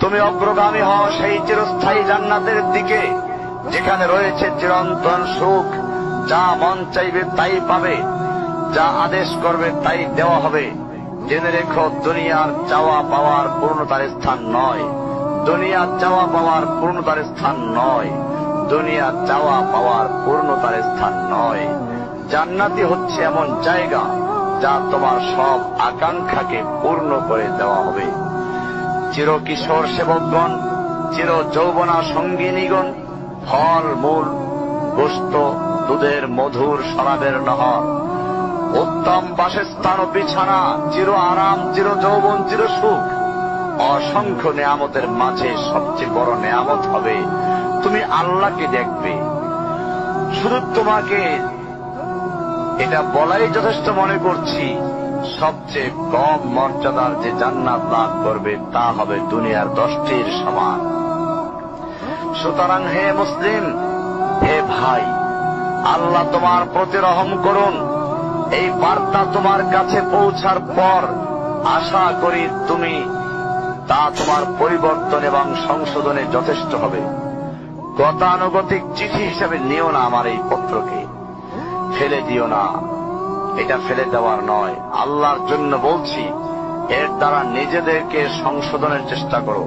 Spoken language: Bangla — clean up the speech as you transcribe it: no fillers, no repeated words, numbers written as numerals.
তুমি অগ্রগামী হও সেই চিরস্থায়ী জান্নাতের দিকে, যেখানে রয়েছে চিরন্তন সুখ। যা মন চাইবে তাই পাবে, যা আদেশ করবে তাই দেওয়া হবে। জেনে রেখো, দুনিয়ার চাওয়া পাওয়ার পূর্ণতার স্থান নয়। দুনিয়ার চাওয়া পাওয়ার পূর্ণতার স্থান নয়। দুনিয়ার চাওয়া পাওয়ার পূর্ণতার স্থান নয়। জান্নাতি হচ্ছে এমন জায়গা যা তোমার সব আকাঙ্ক্ষাকে পূর্ণ করে দেওয়া হবে। চির কিশোর সেবকগণ, চির যৌবনা সঙ্গিনীগণ, ফল মূল, গোশত, দুধের মধুর শরাবের নহর, উত্তম বাসস্থান ও বিছানা, চির আরাম, চির যৌবন, চির সুখ, অসংখ্য নেয়ামতের মাঝে সবচেয়ে বড় নেয়ামত হবে তুমি আল্লাহকে দেখবে। শুধু তোমাকে এটা বলাই যথেষ্ট মনে করছি, সবচেয়ে কম মর্যাদার যে জান্নাত লাভ করবে তা হবে দুনিয়ার 10টির সমান। সুতরাং হে মুসলিম, হে ভাই, আল্লাহ তোমার প্রতি রহম করুন। এই বার্তা তোমার কাছে পৌঁছার পর আশা করি তুমি তা তোমার পরিবর্তন এবং সংশোধনে যথেষ্ট হবে। গতানুগতিক চিঠি হিসেবে নিও না আমার এই পত্রকে, ফেলে দিও না। এটা ফেলে দেওয়ার নয়, আল্লাহর জন্য বলছি, এর দ্বারা নিজেদেরকে সংশোধনের চেষ্টা করো।